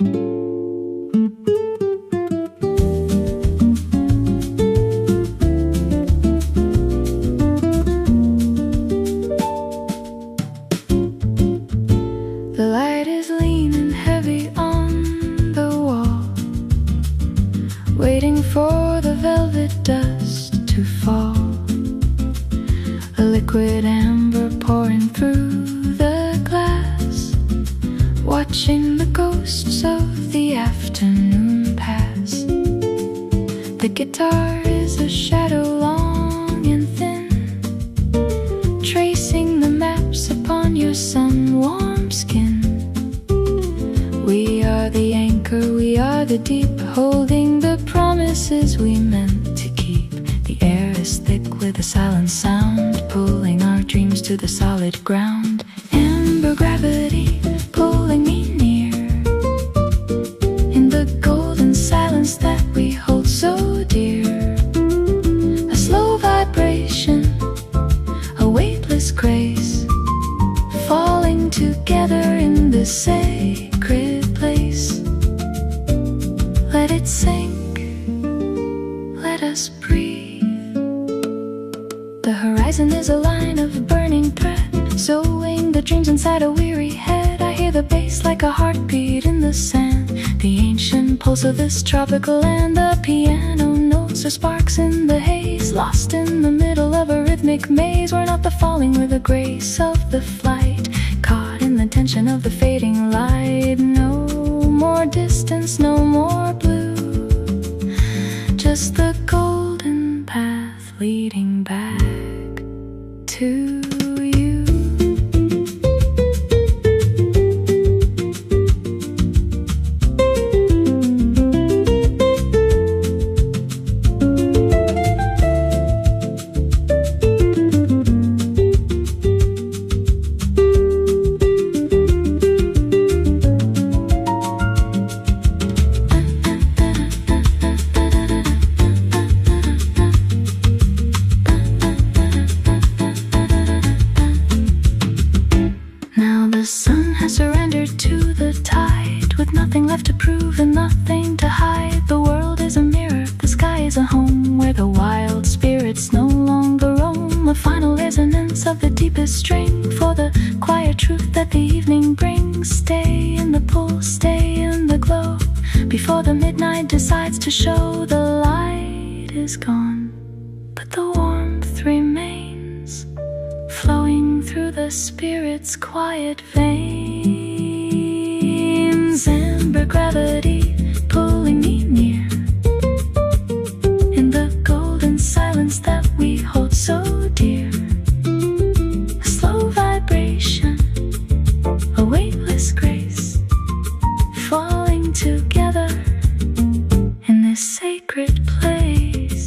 The light is leaning heavy on the wall, waiting for the velvet dust to fall. A liquid amber pouring through the glass, watching the ghosts of the afternoon pass. The guitar is a shadow long and thin, tracing the maps upon your sun-warm skin. We are the anchor, we are the deep, holding the promises we meant to keep. The air is thick with a silent sound, pulling our dreams to the solid ground. Amber gravity pulling me near, in the golden silence that we hold so dear. A slow vibration, a weightless grace, falling together in the sacred place. Let it sink, let us breathe. The horizon is a line of burning thread, sewing the dreams inside a weary head. I hear the bass like a heartbeat in the sand, the ancient pulse of this tropical land. The piano notes are sparks in the haze, lost in the middle of a rhythmic maze. We're not the falling, we're the grace of the flight, caught in the tension of the fading light. No more distance, no more blue, just the golden path leading back to you. To show the light is gone, but the warmth remains, flowing through the spirit's quiet veins. Amber gravity pulling me near, in the golden silence that we hold so dear. A slow vibration, a weightless grace, falling together in this sacred place.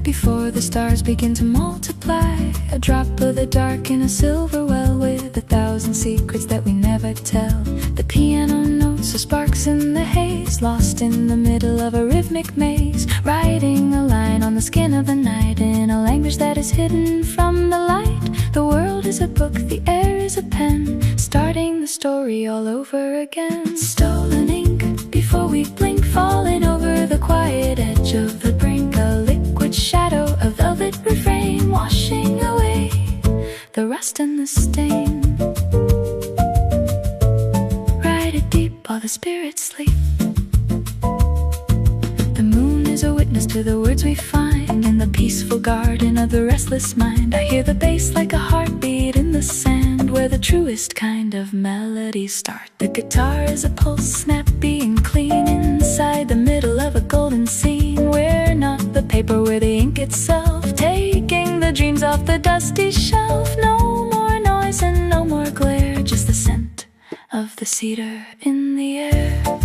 Before the stars begin to multiply, a drop of the dark in a silver well with 1,000 secrets that we never tell. The piano notes are sparks in the haze, lost in the middle of a rhythmic maze, writing a line on the skin of the night in a language that is hidden from the light. The world is a book, the air is a pen, starting the story all over again. Stolen ink before we blink, falling over the quiet edge of the brink. A liquid shadow, a velvet refrain, washing away the rust and the stain. Write it deep while the spirits sleep. The moon is a witness to the words we find in the peaceful garden of the restless mind. I hear the bass like a heartbeat in the sand, where the truest kind of melodies start. The guitar is a pulse, snappy and clean, inside the middle of a golden scene. paper with the ink itself, taking the dreams off the dusty shelf. No more noise and no more glare, just the scent of the cedar in the air.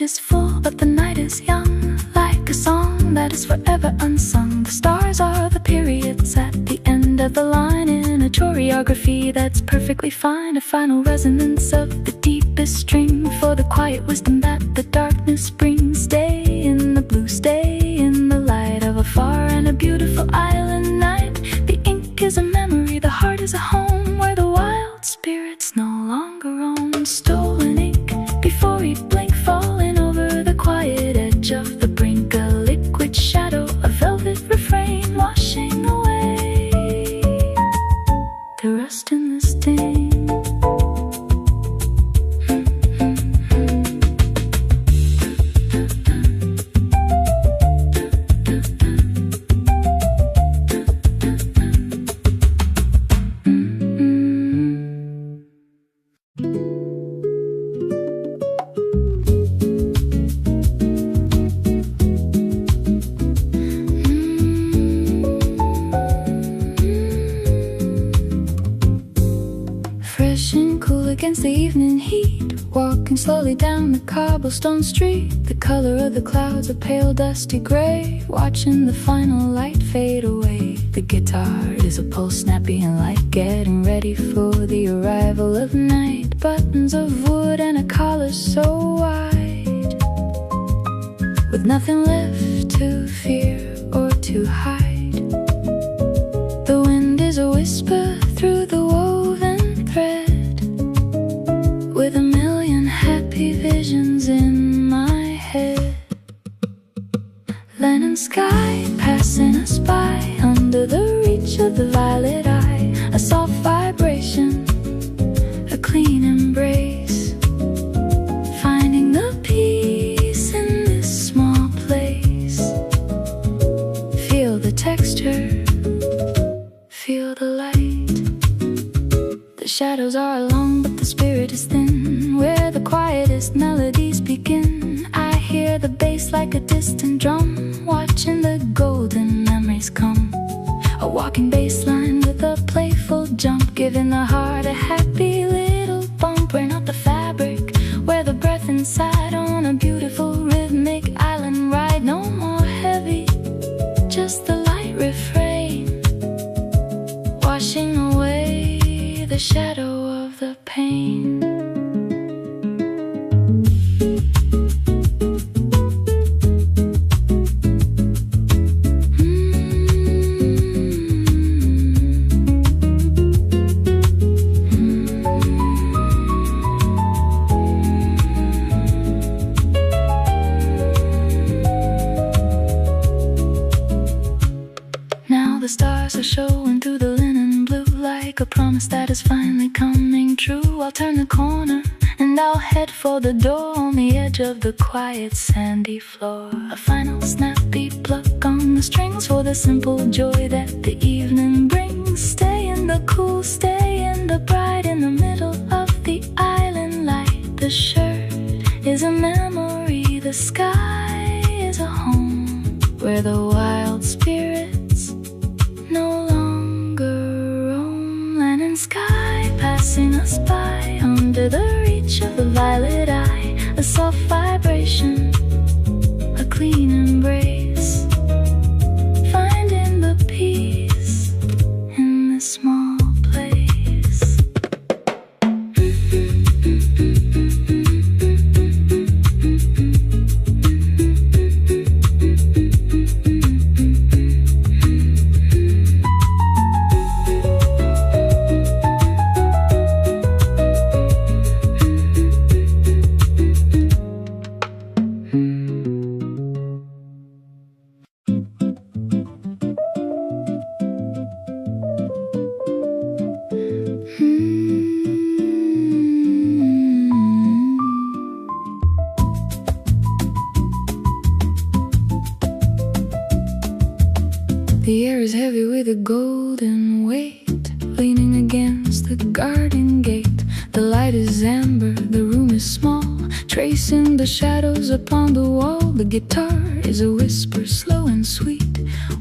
Is full, but the night is young, like a song that is forever unsung. The stars are the periods at the end of the line in a choreography that's perfectly fine. A final resonance of the deepest string for the quiet wisdom that the darkness brings. Stay in the blue, stay in the light of a far and a beautiful island night. The ink is a memory, the heart is a home where the wild spirits no longer roam. Stolen ink before we blink, falling over the quiet edge of the brink. A liquid shadow, a velvet refrain, washing away the rust and the sting. Against the evening heat, walking slowly down the cobblestone street. The color of the clouds a pale dusty gray, watching the final light fade away. The guitar is a pulse snappy and light, getting ready for the arrival of night. Buttons of wood and a collar so wide, with nothing left to fear or to hide. The wind is a whisper through the woven thread, with a million happy visions in my head. Land and sky passing us by, under the reach of the violet eye. A soft vibration, a clean embrace, finding the peace in this small place. Feel the texture, feel the light. The shadows are long, but the spirit is thin, where the quietest melodies begin. I hear the bass like a distant drum, watching the golden memories come. A walking bass line with a playful jump, giving the heart a happy little bump. We're not the fabric, we're the breath inside, on a beautiful rhythmic island ride. No more heavy, just the light refrain, washing away the shadow of the pain. Now the stars are showing through the linen blue, like a promise that is finally coming true. I'll turn the corner and I'll head for the door, on the edge of the quiet sandy floor. A final snappy pluck on the strings for the simple joy that the evening brings. Stay in the cool, stay in the bright, in the middle of the island light. The shirt is a memory, the sky is a home, where the wild spirits no longer roam. Land and sky passing us by, under the reach of the violet eye. A soft vibration, a clean embrace, finding the peace in this small place. golden weight leaning against the garden gate. The light is amber, the room is small, tracing the shadows upon the wall. The guitar is a whisper, slow and sweet,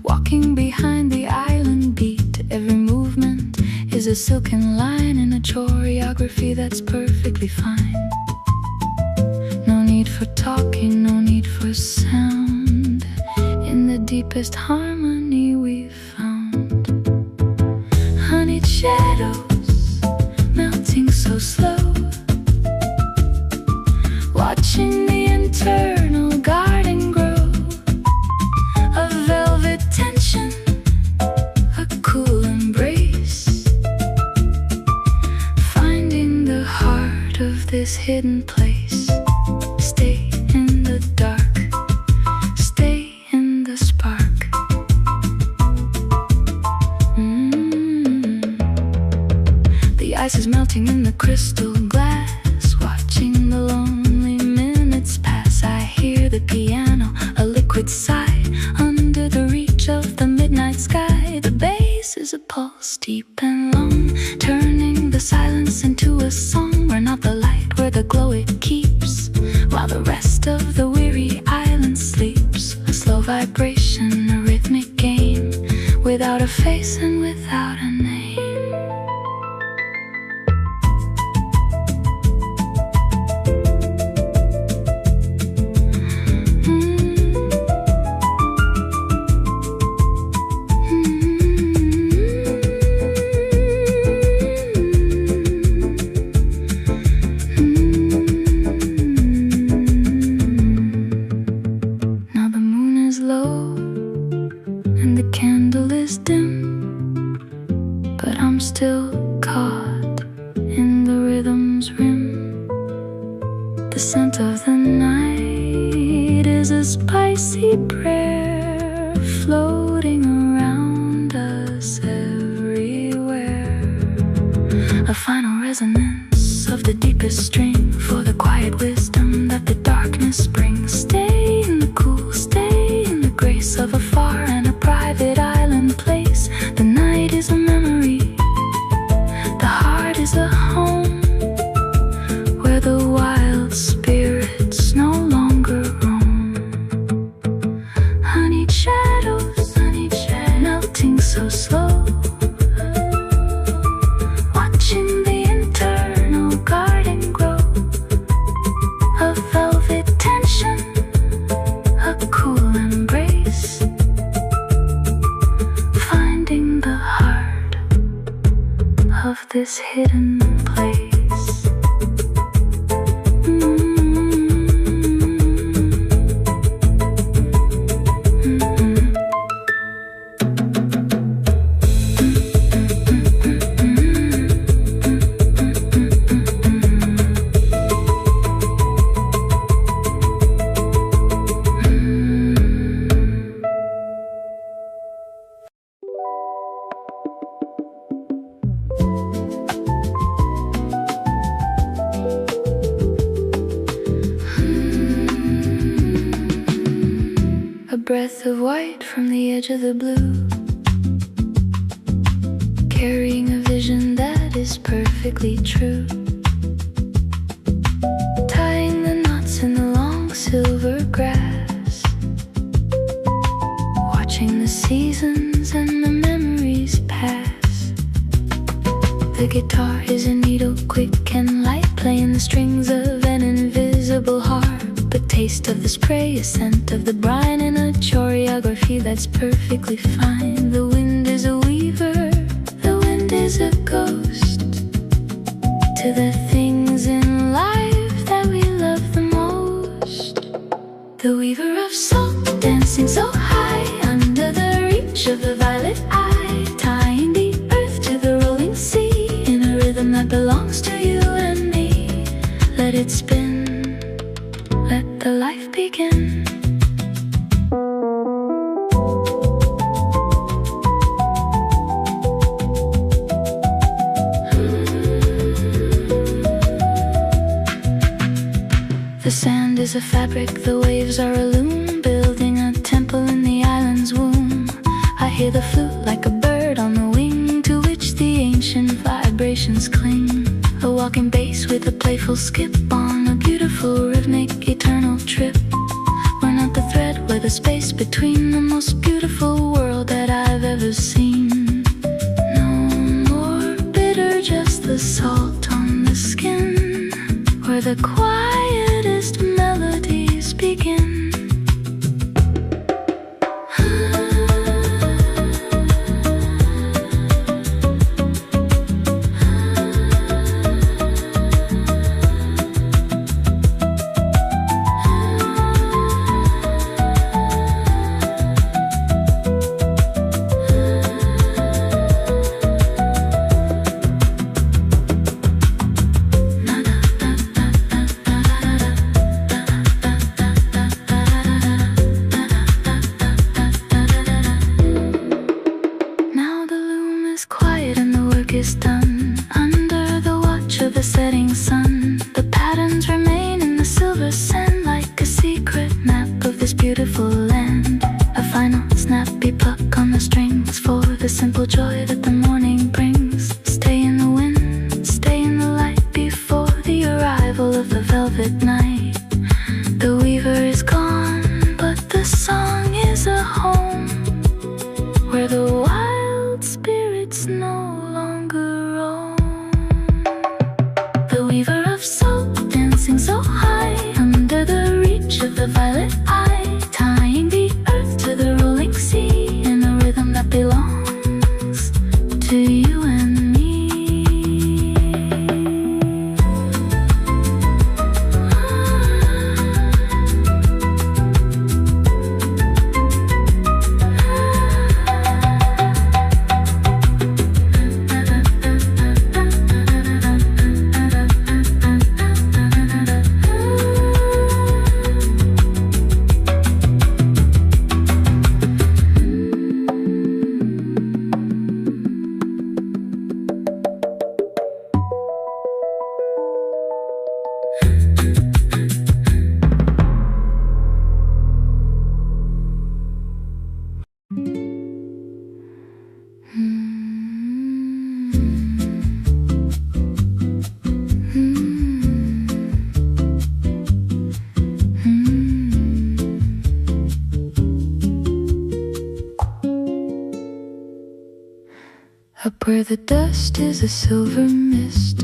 walking behind the island beat. Every movement is a silken line in a choreography that's perfectly fine. No need for talking, no need for sound. In the deepest harmony we've found. Honeyed shadows melting so slow, watching the internal garden grow. A velvet tension, a cool embrace, finding the heart of this hidden place. Stay in the dark, stay in the spark. The ice is melting in the crystal glass, watching the lonely minutes pass. I hear the piano, a liquid sigh, under the reach of the midnight sky. The bass is a pulse deep and long, turning the silence into a song. We're not the light, we're the glow it keeps, while the rest of the weary island sleeps. A slow vibration, a rhythmic game, without a face and without a name. This hidden place. Breath of white from the edge of the blue, carrying a vision that is perfectly true, tying the knots in the long silver grass, watching the seasons and the memories pass. The guitar is a needle quick and light, playing the strings of an invisible harp. The taste of the spray, a scent of the brine, in a choreography that's perfectly fine. The wind is a weaver, the wind is a ghost, to the things in life that we love the most. The weaver of song, dancing so high, under the reach of the violet eye, tying the earth to the rolling sea, in a rhythm that belongs to you and me. Let it spin, let the life begin. The sand is a fabric, the waves are a loom, building a temple in the island's womb. I hear the flute like a bird on strings cling, a walking bass with a playful skip on a beautiful rhythmic eternal trip. We're not the thread, we're the space between the most beautiful world that I've ever seen. No more bitter, just the salt on the skin, where the quietest melodies begin. Is done under the watch of the setting sun. The patterns remain in the silver sand, like a secret map of this beautiful land. A final snappy pluck on the strings for the simple joy that the morning brings. Stay in the wind, stay in the light before the arrival of the velvet night. The weaver is gone, but the song is a home where the wild spirits know. Weaver of soul, dancing so high under the reach of the violet eye, tying the earth to the rolling sea in a rhythm that belongs to you and me. Up where the dust is a silver mist,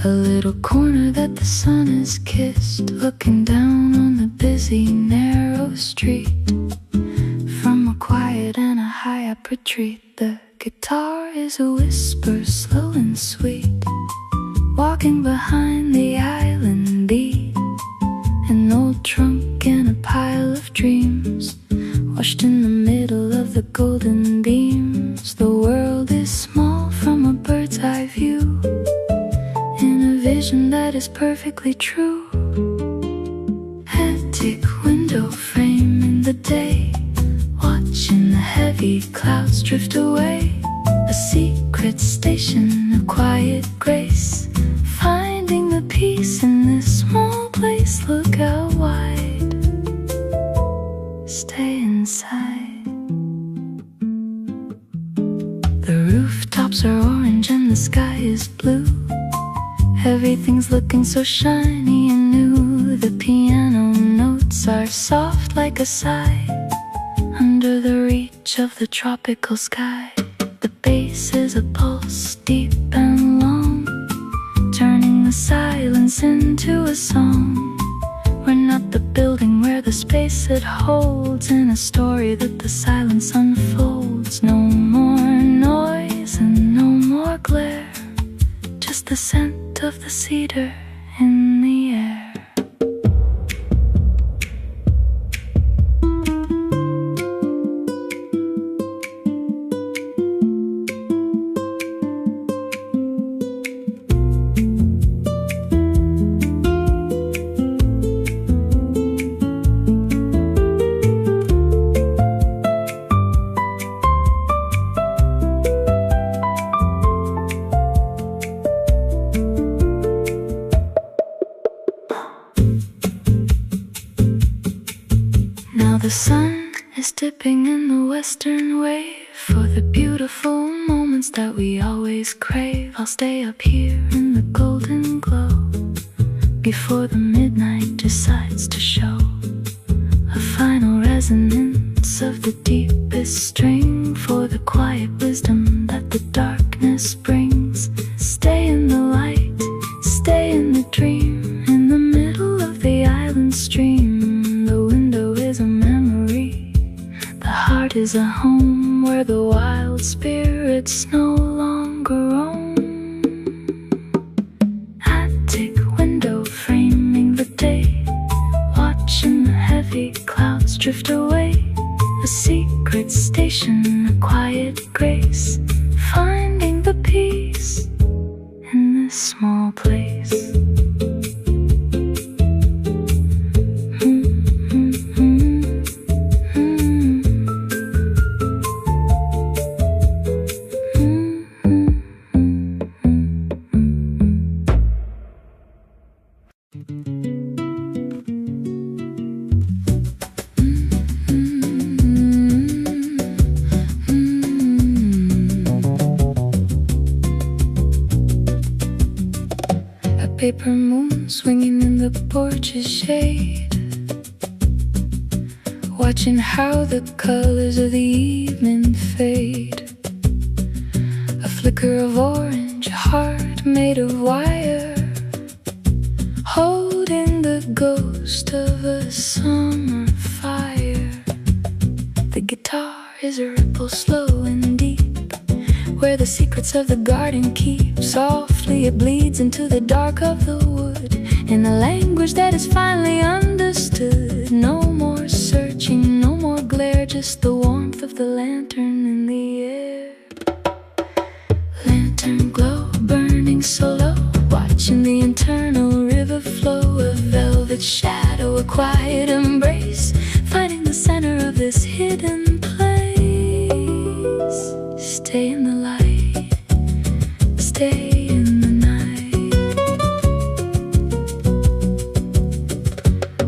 a little corner that the sun has kissed, looking down on the busy narrow street. From a quiet and a high-up retreat, the guitar is a whisper, slow and sweet, walking behind the island beat. An old trunk and a pile of dreams, washed in the middle of the golden beams. The world is small from a bird's eye view, in a vision that is perfectly true. Attic window frame in the day, watching the heavy clouds drift away. A secret station of quiet grace, finding the peace in this small place. Look out wide, stay inside. The rooftops are orange and the sky is blue. Everything's looking so shiny and new. The piano notes are soft like a sigh, under the reach of the tropical sky. The bass is a pulse, deep and long, turning the silence into a song. We're not the building, we're the space it holds, in a story that the silence unfolds. No more noise and no more glare, just the scent of the cedar in the air. The sun is dipping in the western wave, for the beautiful moments that we always crave. I'll stay up here in the golden glow before the midnight decides to show a final resonance of the deepest string for the quiet wisdom that the darkness brings. Stay in the light, stay in the dream, in the middle of the island stream. The window is a memory, the heart is a home where the wild spirits no longer roam. Attic window framing the day, watching the heavy clouds drift away. A secret station, a quiet grace, finding the peace in this small place. Paper moon swinging in the porch's shade, watching how the colors of the evening fade. A flicker of orange, a heart made of wire, holding the ghost of a summer fire. The guitar is a ripple slow and deep, where the secrets of the garden keep. Softly it bleeds into the dark of the wood, in a language that is finally understood. No more searching, no more glare, just the warmth of the lantern in the air. Lantern glow, burning so low, watching the internal river flow. A velvet shadow, a quiet embrace, finding the center of this hidden place. Stay in the light, stay in the night.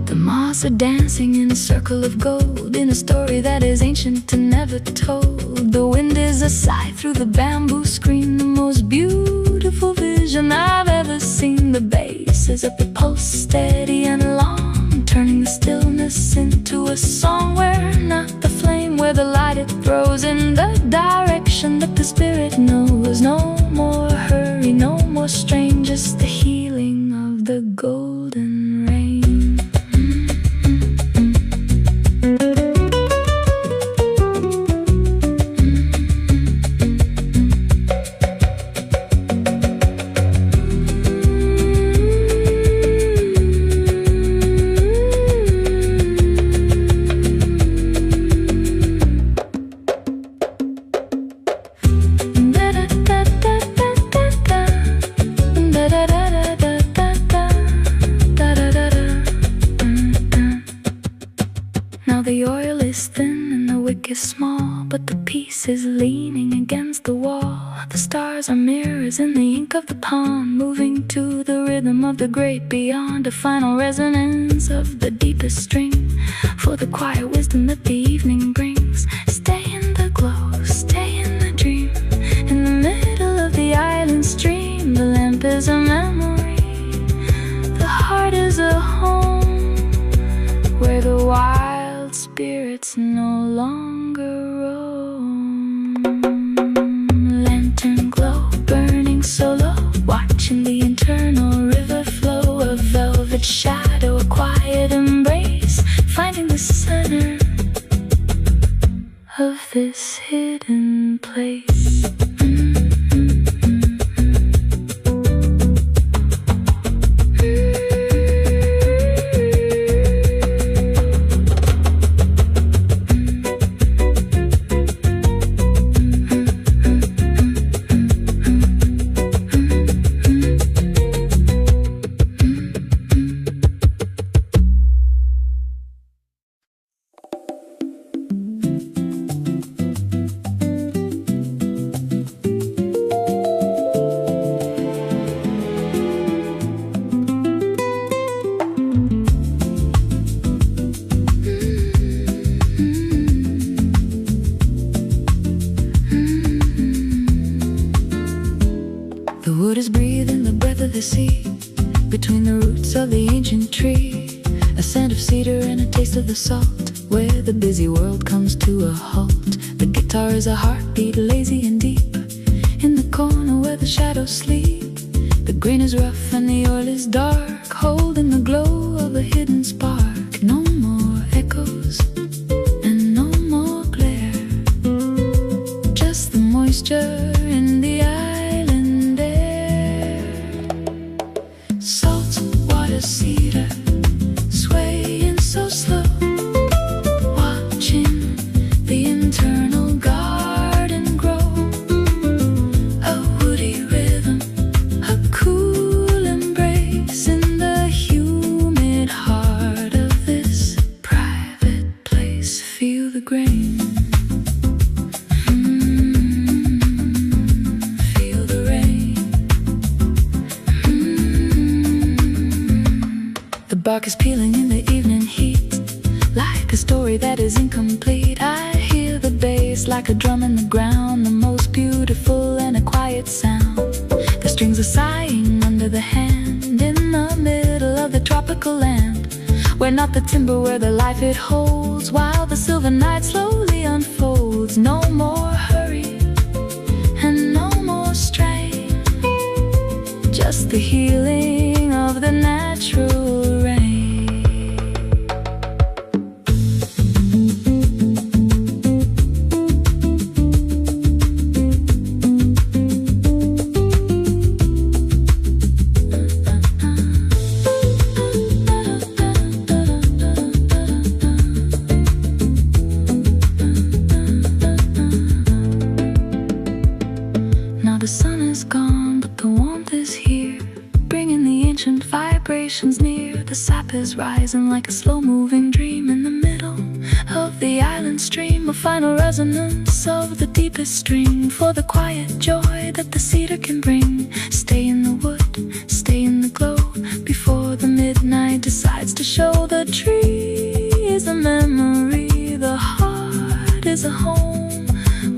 The moths are dancing in a circle of gold, in a story that is ancient and never told. The wind is a sigh through the bamboo screen, the most beautiful vision I've ever seen. The bass is up, a pulse steady and long, turning the stillness into a song. Where not the flame, where the light it throws in the direction that the spirit knows. No more hurry, no more strain, just the healing of the golden rain. Small, but the piece is leaning against the wall. The stars are mirrors in the ink of the palm, moving to the rhythm of the great beyond. A final resonance of the deepest string for the quiet wisdom that the evening brings. Stay in the glow, stay in the dream, in the middle of the island stream. The lamp is a memory, the heart is a home, where the wild spirits no longer roam. Lantern glow, burning so low, watching the internal river flow. A velvet shadow, a quiet embrace, finding the center of this hidden place. The wood is breathing the breath of the sea between the roots of the ancient tree. A scent of cedar and a taste of the salt, where the busy world comes to a halt. The guitar is a heartbeat, lazy and deep, in the corner where the shadows sleep. The green is rough and the oil is dark, holding the glow of a hidden spark. No more echoes and no more glare, just the moisture in the island air. Salt water cedar, swaying so slow, watching the internal garden grow. A woody rhythm, a cool embrace in the humid heart of this private place. Feel the grain, feel the rain. The bark is peeling in the evening heat, like a story that is incomplete. I hear the bass like a drum in the ground, the most beautiful and a quiet sound. The strings are sighing under the hand, in the middle of the tropical land, where not the timber, where the life it holds, while the silver night slowly unfolds. No more hurry and no more strain, just the healing of the natural rain. Now the sun is gone, but the warmth is here, bringing the ancient vibrations near. The sap is rising like a slow-moving dream in the middle of the island stream, a final resonance of the deepest string, for the quiet joy that the cedar can bring. Stay in the wood, stay in the glow, before the midnight decides to show. The tree is a memory, the heart is a home,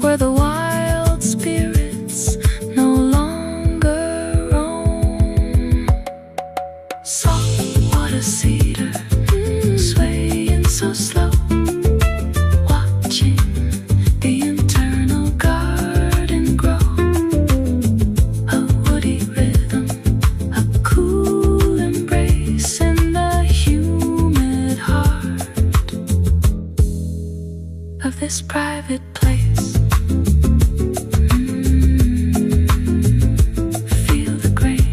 where the wild spirits no longer roam. Salt water cedar, swaying so slow, watching the internal garden grow. A woody rhythm, a cool embrace in the humid heart of this private place. Feel the grain.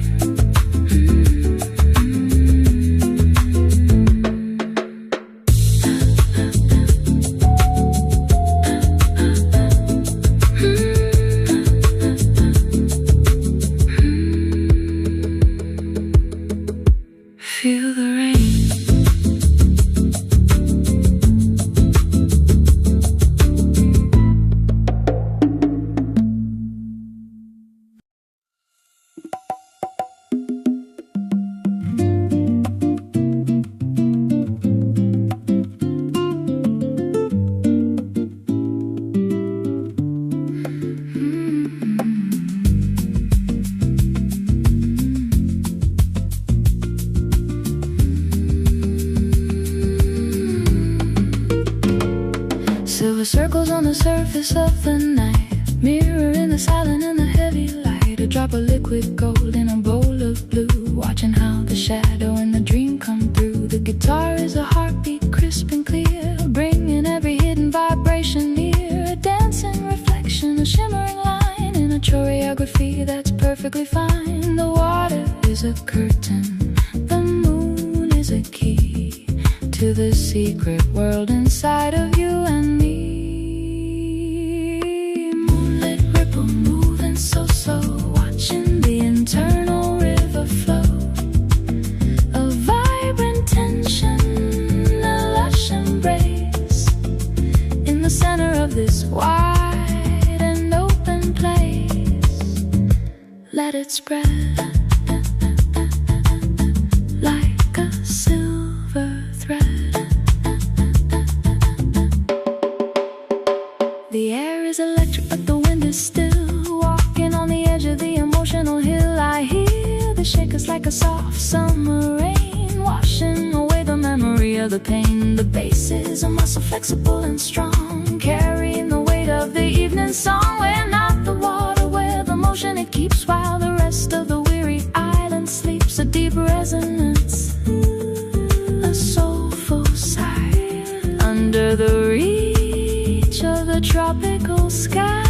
Feel the rain. Silver circles on the surface of the night, mirror in the silent and the heavy light. A drop of liquid gold in a bowl of blue, watching how the shadow and the dream come through. The guitar is a heartbeat, crisp and clear, bringing every hidden vibration near. A dancing reflection, a shimmering line in a choreography that's perfectly fine. The water is a curtain, the moon is a key to the secret world inside of you and me. Moonlit ripple moving so slow, watching the internal river flow. A vibrant tension, a lush embrace, in the center of this wide and open place. Let it spread like a silver thread. The air is electric, but the wind is still, walking on the edge of the emotional hill. like a soft summer rain, washing away the memory of the pain. The bass is a muscle flexible and strong, carrying the weight of the evening song. We're not the water, we're the motion it keeps, while the rest of the weary island sleeps. A deep resonance, a soulful sigh, under the reach of the tropical sky.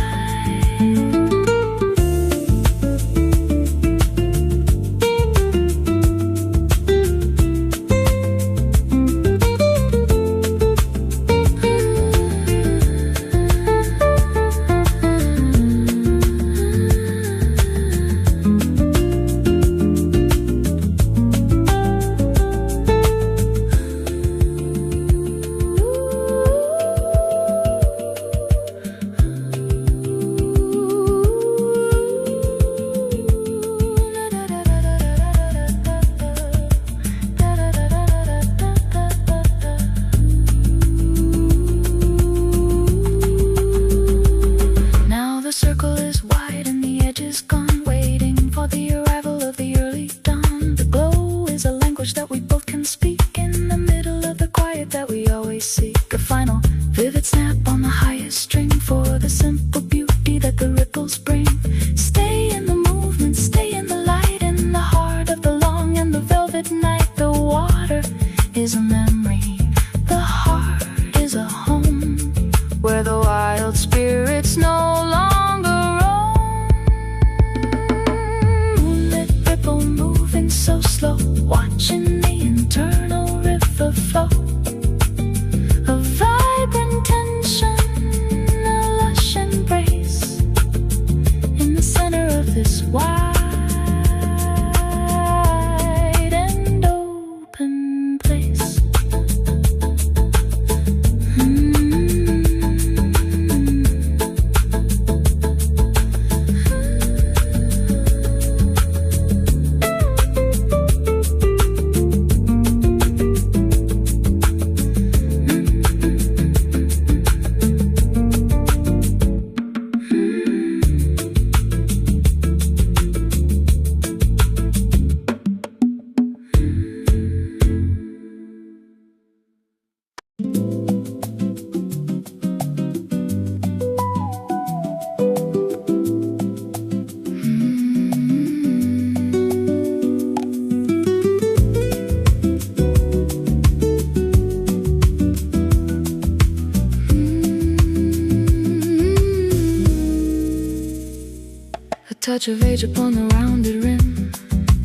Touch of age upon the rounded rim,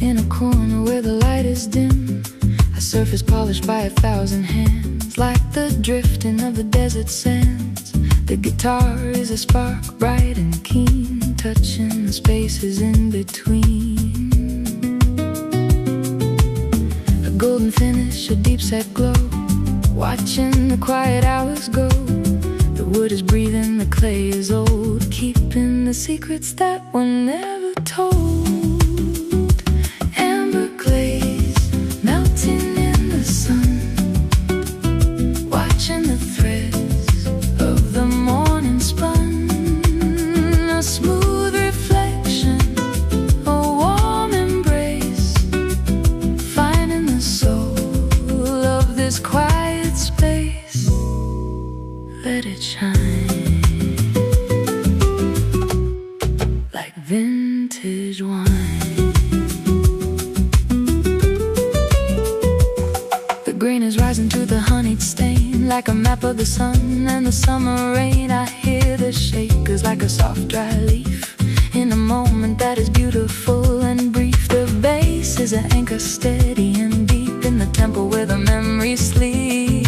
in a corner where the light is dim, a surface polished by 1,000 hands, like the drifting of the desert sands. The guitar is a spark, bright and keen, touching the spaces in between. A golden finish, a deep set glow, watching the quiet hours go. The wood is breathing, the clay is old, keeping the secrets that were never told. Amber glaze melting in the sun, watching the threads of the morning spun. A smooth reflection, a warm embrace, finding the soul of this quiet space. Let it shine like vintage wine. The green is rising to the honeyed stain, like a map of the sun and the summer rain. I hear the shakers like a soft dry leaf, in a moment that is beautiful and brief. The bass is an anchor steady and deep, in the temple where the memories sleep.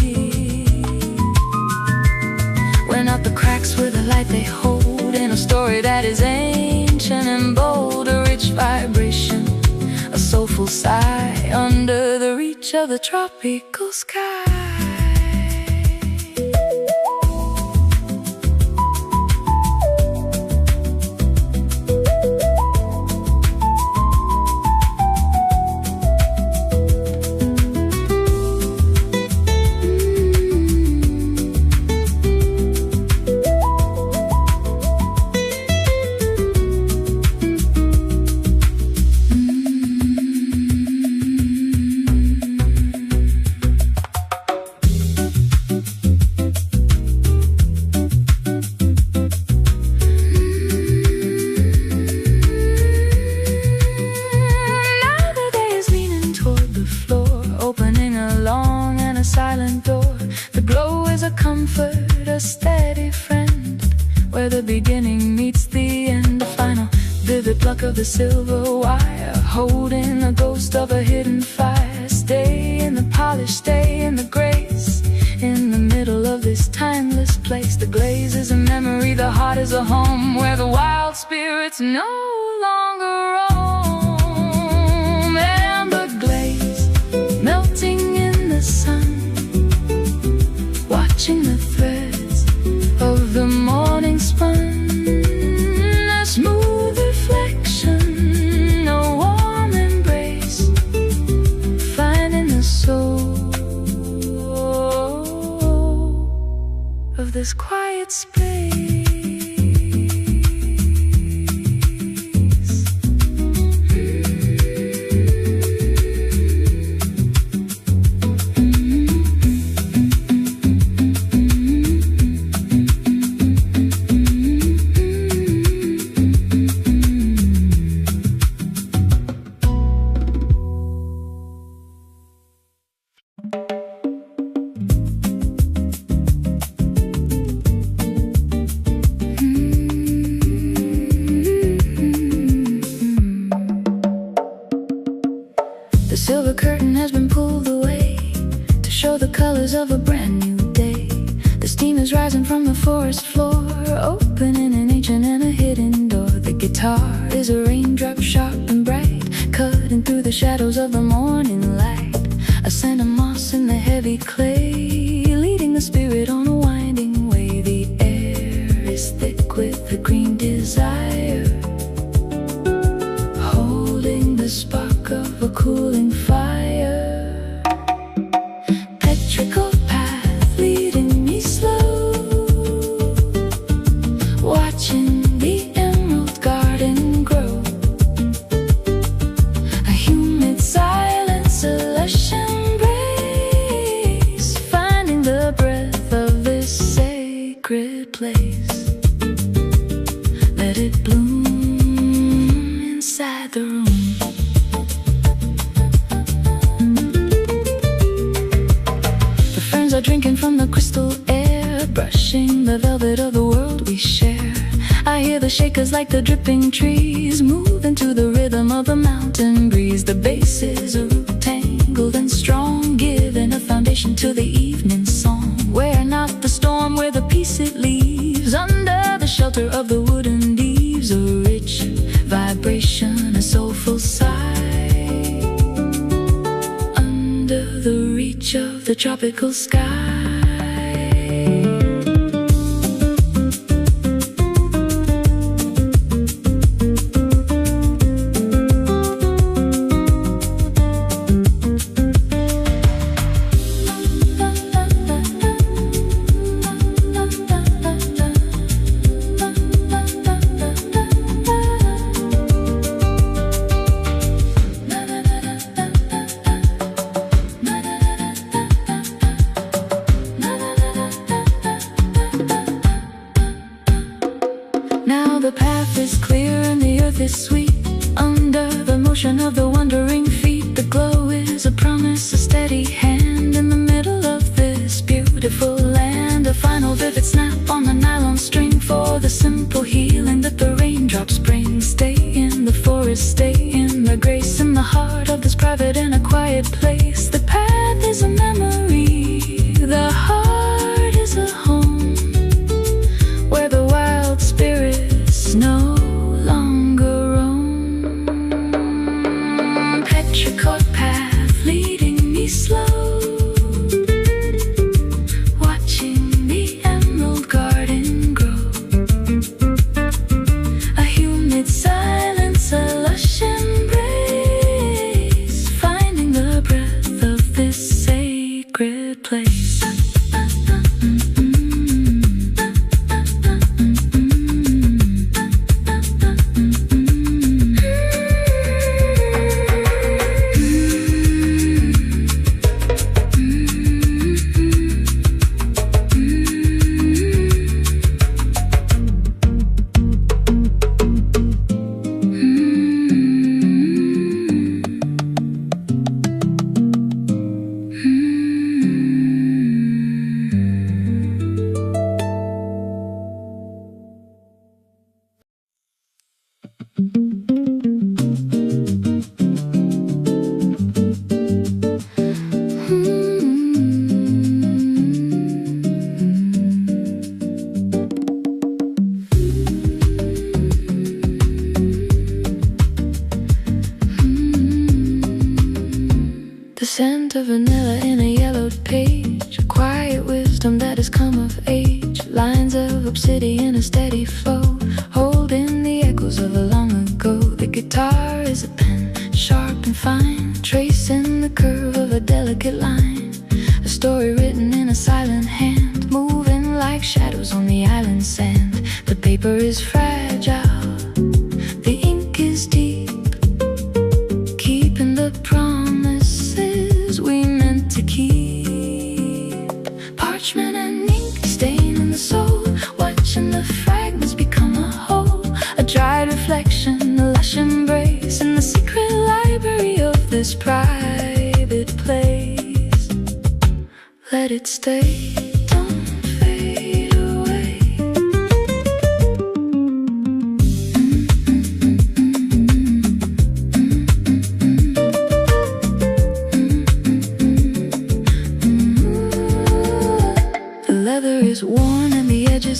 Out the cracks with the light they hold, in a story that is ancient and bold. A rich vibration, a soulful sigh, under the reach of the tropical sky. steady friend, where the beginning meets the end, the final vivid pluck of the silver wire, holding the ghost of a hidden fire. Stay in the polish, stay in the grace, in the middle of this timeless place. The glaze is a memory, the heart is a home, where the wild spirits no longer roam. And the glaze melting in the sun, watching the threads of the morning spun, a smooth reflection, a warm embrace, finding the soul of this quiet space. The silver curtain has been pulled away to show the colors of a brand new day. The steam is rising from the forest floor, opening an ancient and a hidden door. The guitar is a raindrop, sharp and bright, cutting through the shadows of the morning light. A scent of moss in the heavy clay, leading the spirit on a winding way. The air is thick with a green desire, holding the spark of a cooling fire. Petrichor path leading me slow, watching the emerald garden grow. A humid silence, a lush embrace, finding the breath of this sacred place. Let it bloom inside the room. Are drinking from the crystal air, brushing the velvet of the world we share. I hear the shakers like the dripping trees, moving to the rhythm of the mountain breeze. The bass is a root tangled and strong, giving a foundation to the evening song. We're not the storm, we're the peace it leaves, under the shelter of the wooden leaves. A rich vibration, a soulful sigh, under the reach of the tropical sky. The path is clear and the earth is sweet, under the motion of the wandering feet. The glow is a promise, a steady hand, in the middle of this beautiful land. A final vivid snap on the nylon string, for the simple healing that the raindrops bring. Stay in the forest, stay in the grace, in the heart of this private and a quiet place. The path is a memory, the heart is a home, where the wild spirit no longer roam. Petrichor path leading me slow, watching the emerald garden grow. A humid silence, a lush embrace, finding the breath The scent of vanilla in a yellowed page, a quiet wisdom that has come of age. Lines of obsidian, a steady flow, holding the echoes of a long ago. The guitar is a pen, sharp and fine, tracing the curve of a delicate line. A story written in a silent hand, moving like shadows on the island sand. The paper is fragile, the ink is deep, keeping the promises we meant to keep. Parchment and ink staining the soul, watching the fragments become a whole. A dried reflection, a lush embrace, in the secret library of this private place. Let it stay.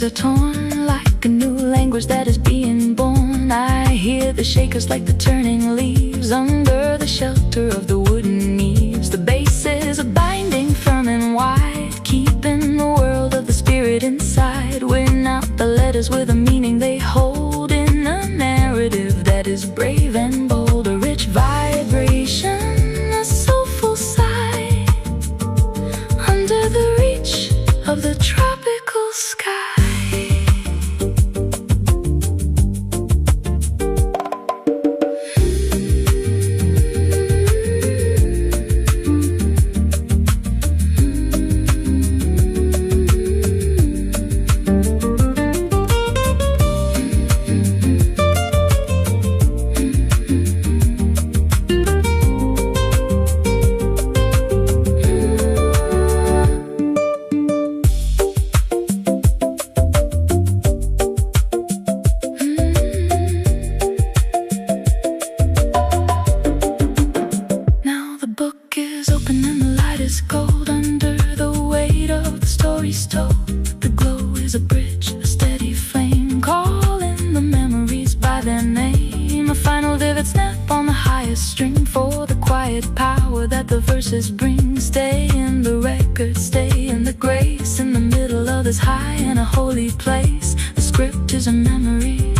Are torn like a new language that is being born. I hear the shakers like the turning leaves under the shelter of the wooden eaves. The bases are binding firm and wide, keeping the world of the spirit inside. Win out the letters with a meaning they hold in a narrative that is brave and bold. A rich vibration, a soulful sigh, under the reach of the tropical sky. Bring, stay in the record, stay in the grace, in the middle of this high and a holy place. The script is a memory,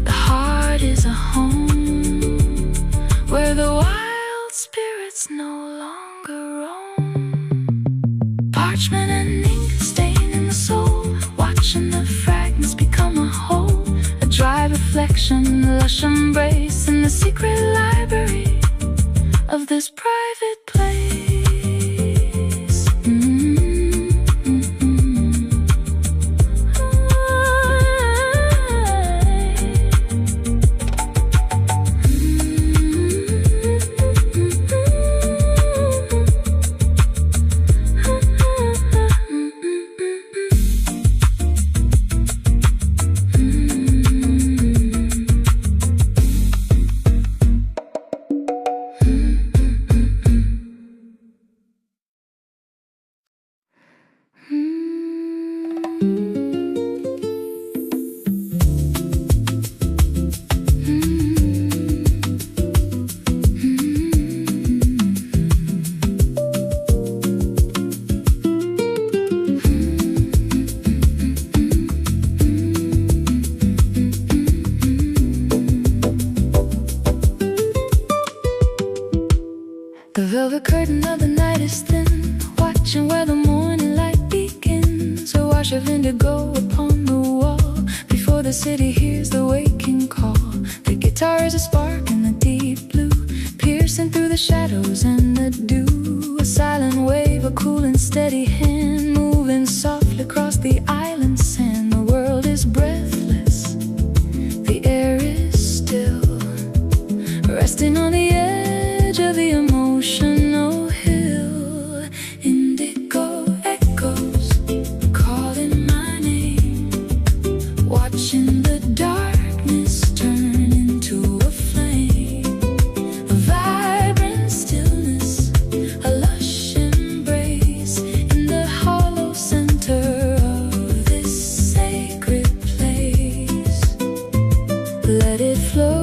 the heart is a home, where the wild spirits no longer roam. Parchment and ink staining the soul, watching the fragments become a whole. A dry reflection, a lush embrace, in the secret library of this private place. The velvet curtain of the night is thin, watching where the morning light begins. A wash of indigo upon the wall, before the city hears the waking call. The guitar is a spark in the deep blue, piercing through the shadows and the dew. A silent wave, a cool and steady hand, moving softly across the island sand. The world is breathless, the air is still, resting on the edge of the emotional hill. Indigo echoes calling my name, watching the darkness turn into a flame. A vibrant stillness, a lush embrace, in the hollow center of this sacred place. Let it flow.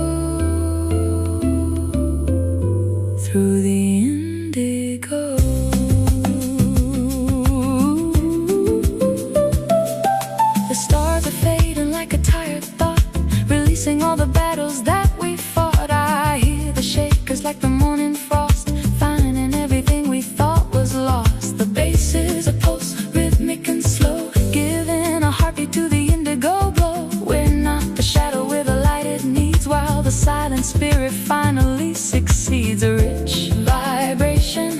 battles that we fought. I hear the shakers like the morning frost, finding everything we thought was lost. The bass is a pulse, rhythmic and slow, giving a heartbeat to the indigo glow. We're not the shadow, we're the light it needs, while the silent spirit finally succeeds. A rich vibration,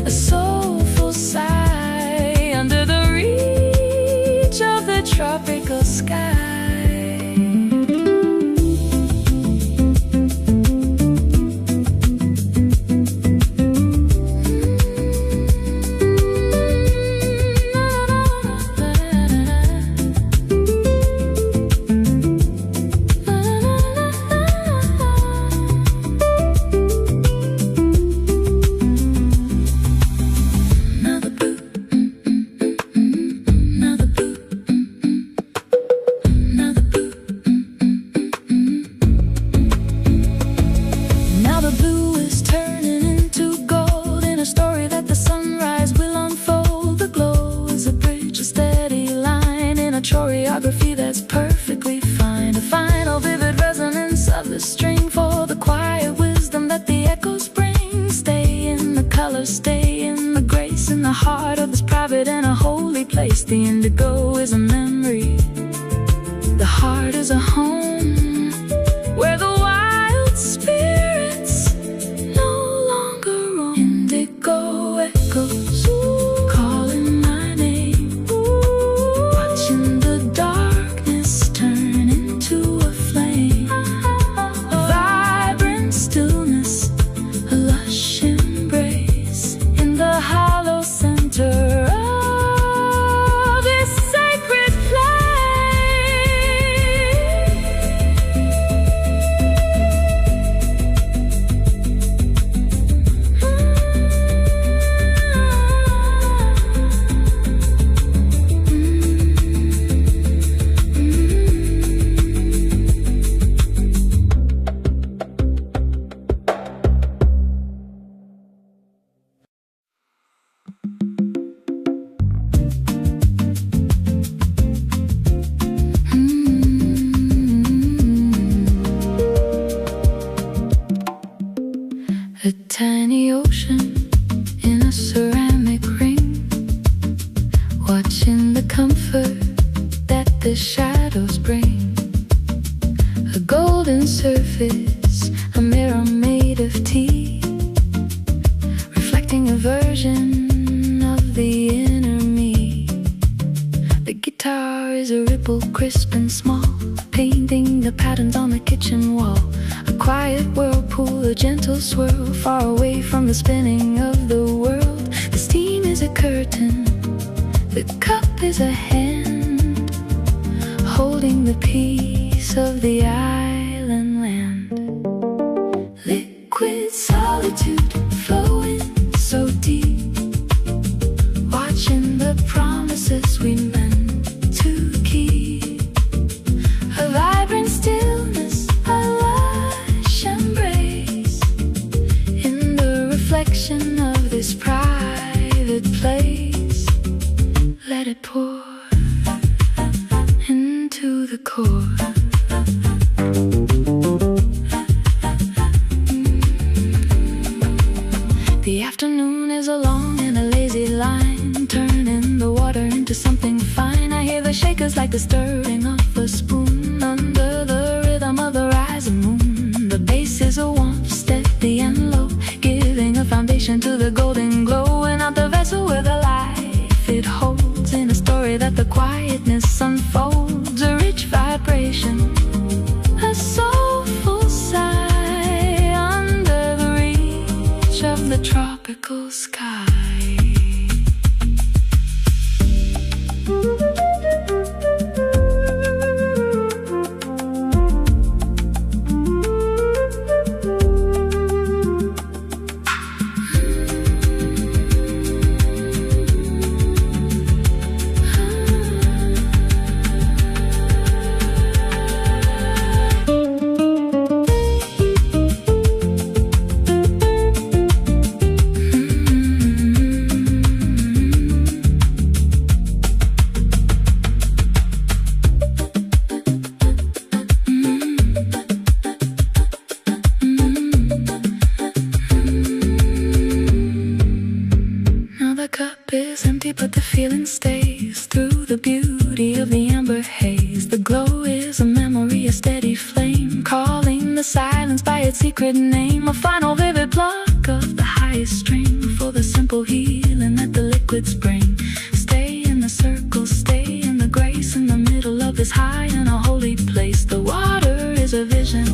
a soulful sigh, under the reach of the tropical sky. The indigo is a memory, the heart is a home, where the wild spirits no longer roam. Indigo echoes calling my name, watching the darkness turn into a flame. A vibrant stillness, a lush embrace in the hollow center of a tiny ocean in a ceramic ring, watching the comfort that the shadows bring. A golden surface, a mirror made of tea, reflecting a version of the inner me. The guitar is a ripple, crisp and small, painting the patterns on the kitchen wall. A quiet whirlpool, a gentle swirl, far away from the spinning of the world. The steam is a curtain, the cup is a hand, holding the peace of the island land. Liquid solitude flowing so deep, watching the promises we meant to keep. A vibrant stillness, a lush embrace in the reflection of this private place. Let it pour into the core. The afternoon is a long and a lazy line, turning the water into something fine. I hear the shakers like the stirring of a spoon, under the rhythm of the rising moon. The bass is a warmth, steady and low, giving a foundation to the golden glow. And out the vessel with a life it holds, in a story that the quietness unfolds. A rich vibration, a soulful sigh, under the reach of the tropical sky. easy, but the feeling stays through the beauty of the amber haze. The glow is a memory, a steady flame, calling the silence by its secret name. A final vivid pluck of the highest string for the simple healing that the liquids bring. Stay in the circle, stay in the grace, in the middle of this high and a holy place. The water is a vision,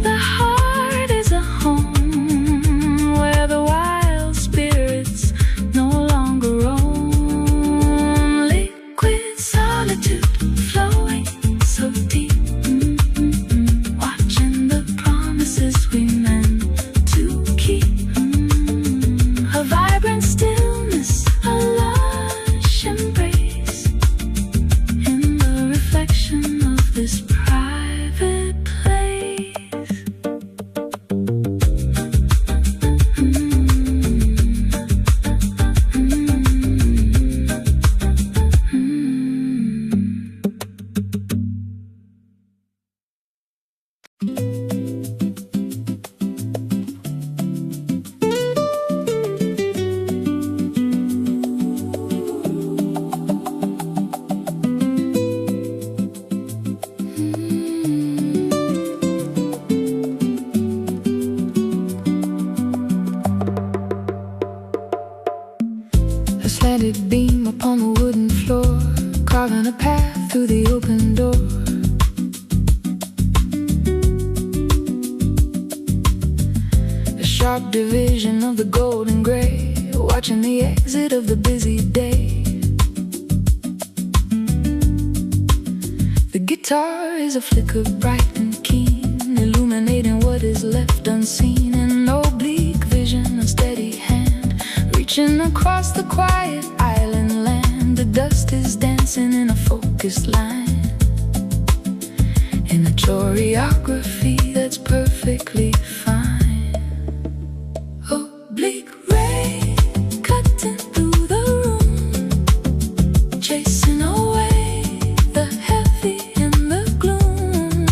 the heart is a home, where the wild spirits no longer roam. Liquid solitude flowing so deep, watching the promises we meant to keep. A vibrant stillness, a lush embrace, in the reflection of this private place. A slanted beam upon the wooden floor, carving a path through the open door. A sharp division of the gold and gray, watching the exit of the busy day. The guitar is a flicker bright and keen, illuminating what is left unseen. An oblique vision, a steady hand, reaching across the quiet island land. The dust is dancing in a focused line, in a choreography that's perfectly fine. Oblique ray cutting through the room, chasing away the heavy and the gloom.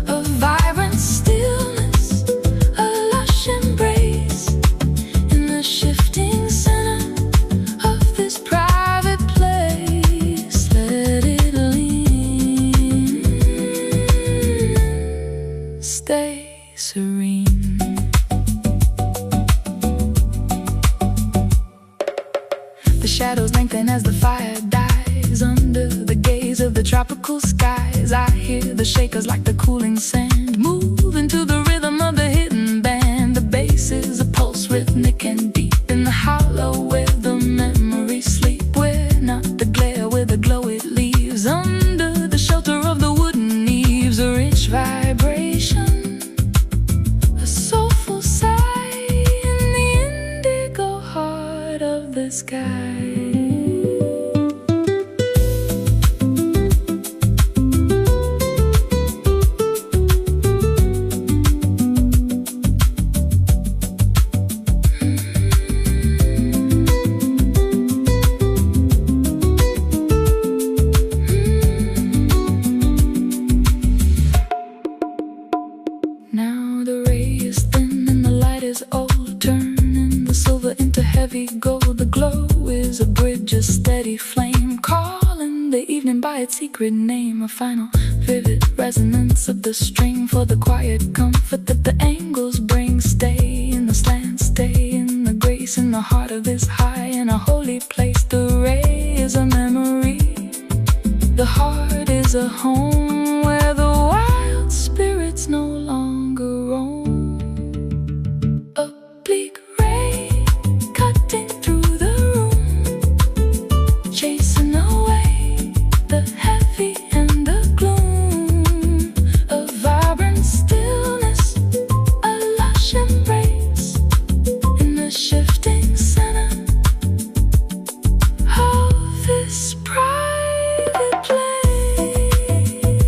A vibrant stillness, a lush embrace, in the shifting center of this private place. Let it lean, stay serene. The shadows lengthen as the fire dies under the gaze of the tropical skies. I hear the shakers like the cooling sand, moving to the rhythm of the hidden band. The bass is a pulse, rhythmic and deep, in the hollow where the memories sleep. We're not the glare, we're the glow it leaves under the shelter of the wooden eaves. A rich vibration, a soulful sigh, in the indigo heart of the sky. Now the ray is thin and the light is old, turning the silver into heavy gold. The glow is a bridge, a steady flame, calling the evening by its secret name. A final vivid resonance of the string for the quiet comfort that the angles bring. Stay in the slant, stay in the grace, in the heart of this high and a holy place. The ray is a memory, the heart is a home, where the wild spirits no longer roam. Oblique ray cutting through the room, chasing away the heavy and the gloom. A vibrant stillness, a lush embrace, in the shifting center of this private place.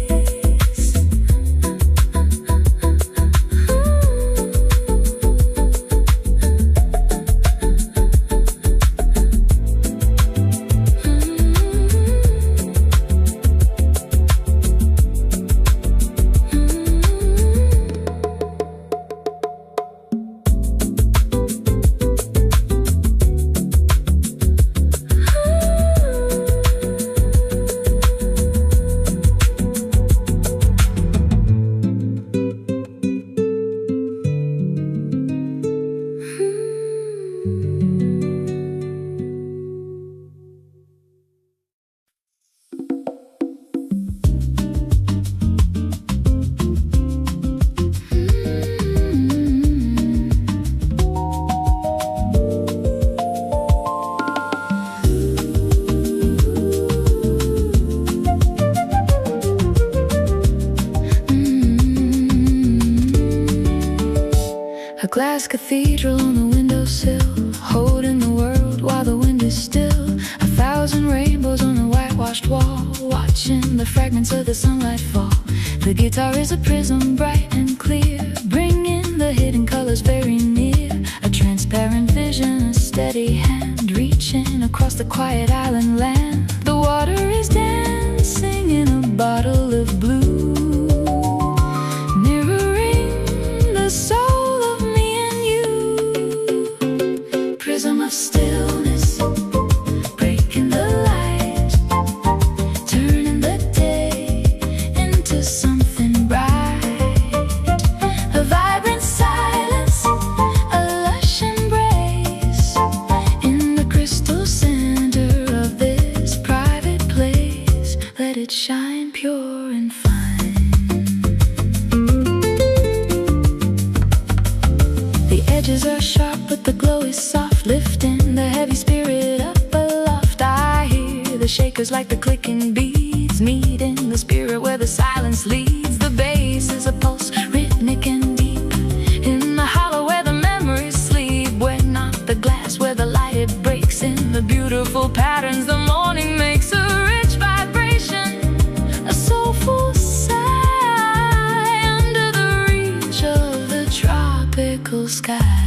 A glass cathedral on the windowsill, holding the world while the wind is still. 1,000 rainbows on the whitewashed wall, watching the fragments of the sunlight fall. The guitar is a prism bright and clear, bringing the hidden colors very near. A transparent vision, a steady hand, reaching across the quiet island land. The water is dancing in a bottle of blue, mirroring the soul of me and you. Prism of stillness, breaking the light, turning the day into something bright. A vibrant silence, a lush embrace, in the crystal center of this private place. Let it shine pure and fine. The edges are sharp but the glow is soft, lifting the heavy spirit up aloft. I hear the shakers like the clicking beads, meeting the spirit where the silence leads. The bass is a pulse, rhythmic and deep, in the hollow where the memories sleep. We're not the glass where the light it breaks, in the beautiful patterns the morning makes. A rich vibration, a soulful sigh, under the reach of the tropical sky.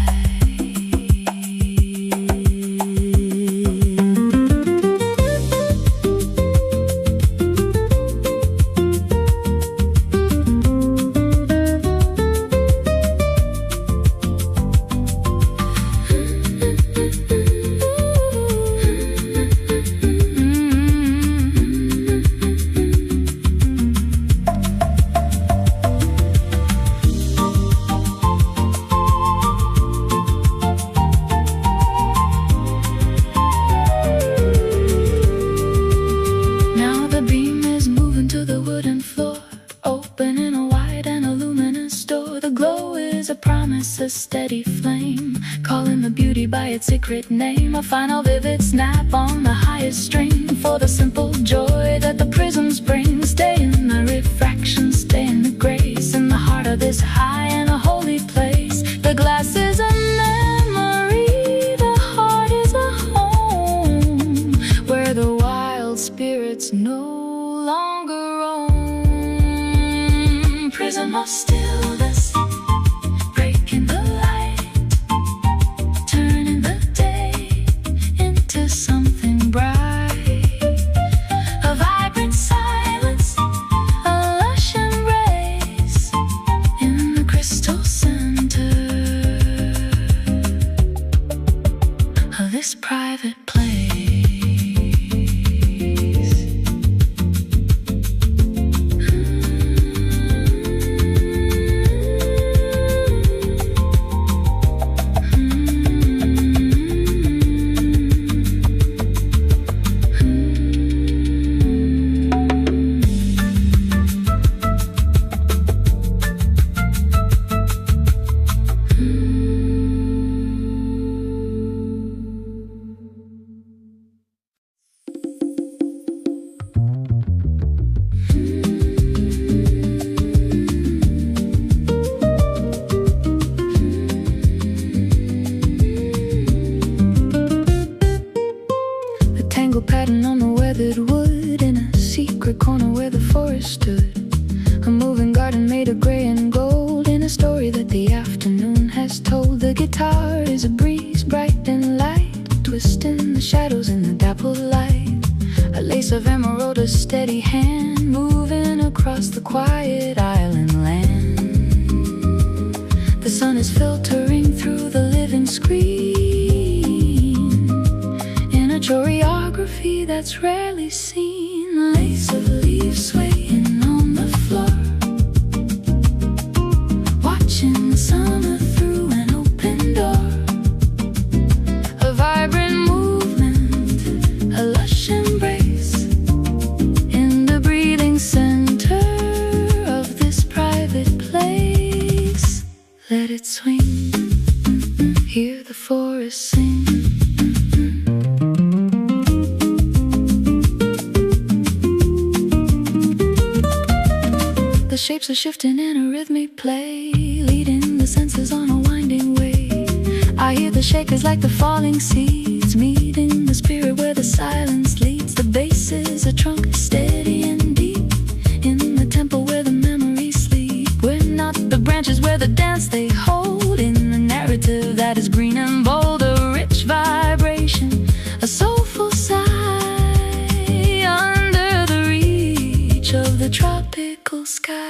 A steady flame, calling the beauty by its secret name. A final vivid snap on the highest string, for the simple joy that the prisms bring. Stay in the refraction, stay in the grace, in the heart of this high and a holy place. The glass is a memory, the heart is a home, where the wild spirits no longer roam. Prism of stillness, breaking the light, turning the day into something bright. A vibrant silence, a lush embrace, in the crystal center of this private place. Pattern on the weathered wood, in a secret corner where the forest stood. A moving garden made of gray and gold, in a story that the afternoon has told. The guitar is a breeze, bright and light, twisting the shadows in the dappled light. A lace of emerald, a steady hand, moving across the quiet island land. The sun is filtering through the living screen, choreography that's rarely seen. A lace of leaves swaying on the floor, watching the summer through an open door. A vibrant movement, a lush embrace, in the breathing center of this private place. Let it swing, hear the forest sing. The shapes are shifting in a rhythmic play, leading the senses on a winding the shakers like the falling seeds, meeting the spirit where the silence leads. The bass is a trunk steady and deep, in the temple where the memories sleep. We're not the branches where the dance they hold, in the narrative that is green and bold. A rich vibration, a soulful sigh, under the reach of the tropical sky.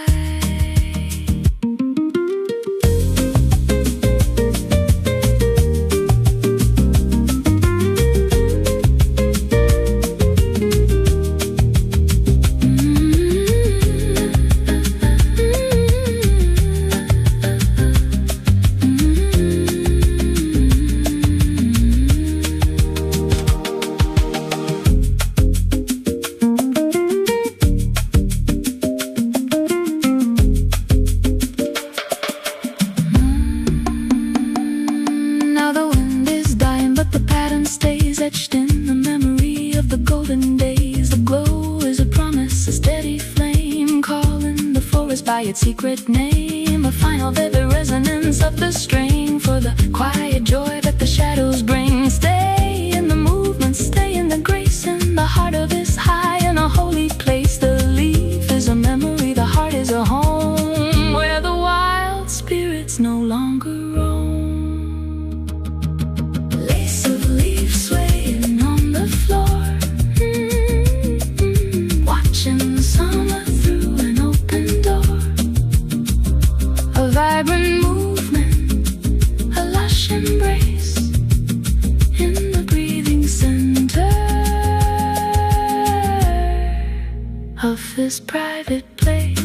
Etched in the memory of the golden days. The glow is a promise, a steady flame, calling the forest by its secret name. A final vivid resonance of the string, for the quiet joy that the shadows bring. Stay in the movement, stay in the grace, in the heart of this high and a holy place. The leaf is a memory, the heart is a home, where the wild spirits no longer roam. Lace of leaves swaying on the floor, watching the summer through an open door. A vibrant movement, a lush embrace, in the breathing center of this private place.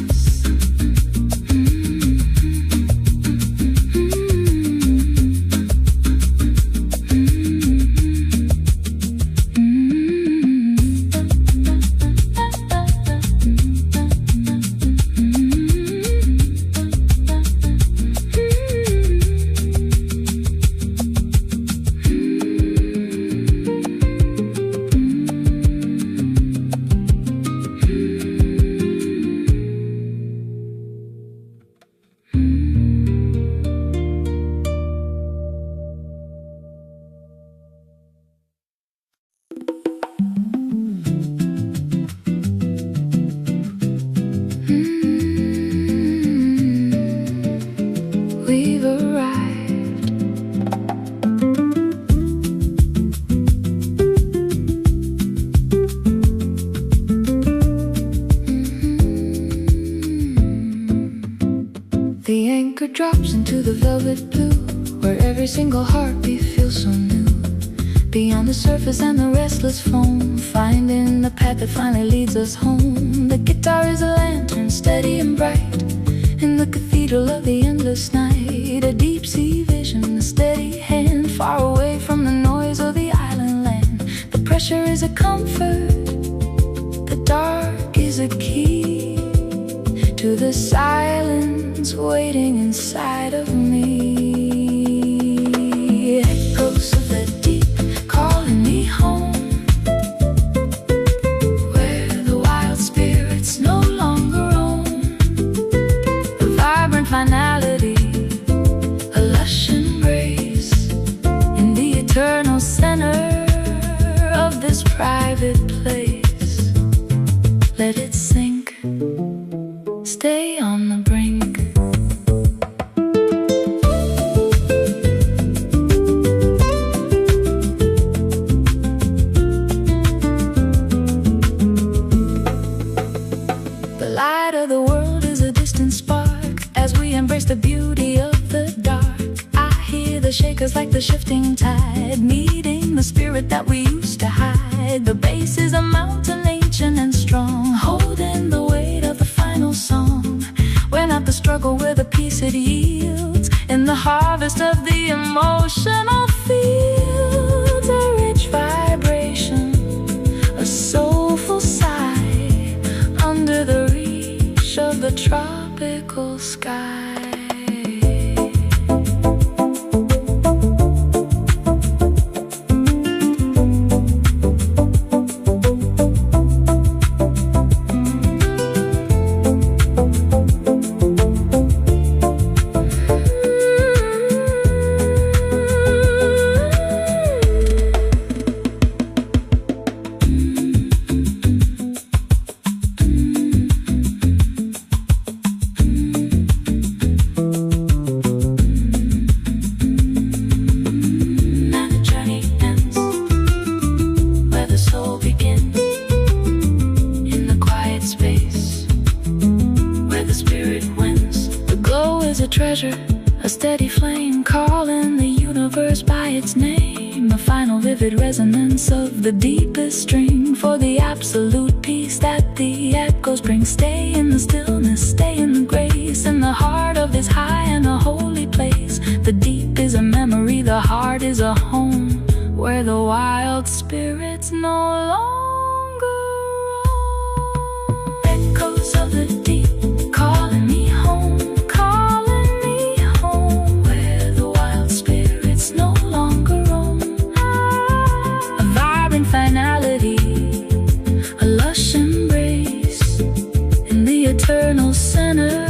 We've arrived. The anchor drops into the velvet blue, where every single heartbeat feels so new. Beyond the surface and the restless foam, finding the path that finally leads us home. The guitar is a lantern, steady and bright, in the cathedral of the endless night. A deep sea vision, a steady hand, far away from the noise of the island land. The pressure is a comfort, the dark is a key to the silence waiting inside of me. Echoes of the deep calling me home, where the wild spirits no longer roam. The vibrant finality, a lush embrace, in the eternal center of this private place. Let it sink, stay on the brink. The light of the world is a distant spark, as we embrace the beauty of the dark. I hear the shakers like the shifting tide, meeting the spirit that we used to hide. The bass is a mountain, ancient and strong, holding the weight of the final song. We're not the struggle, we're the peace it yields, in the harvest of the emotional fields. A rich vibration, a soulful sigh, under the reach of the tropical sky. treasure, a steady flame calling the universe by its name, a final vivid resonance of the deepest string for the absolute peace that the echoes bring. Stay in the stillness, stay in the grace, in the heart of this high and a holy place. The deep is a memory, the heart is a home, where the wild spirits no longer roam. Echoes of the deep calling me home, calling me home, where the wild spirits no longer roam. A vibrant finality, a lush embrace in the eternal center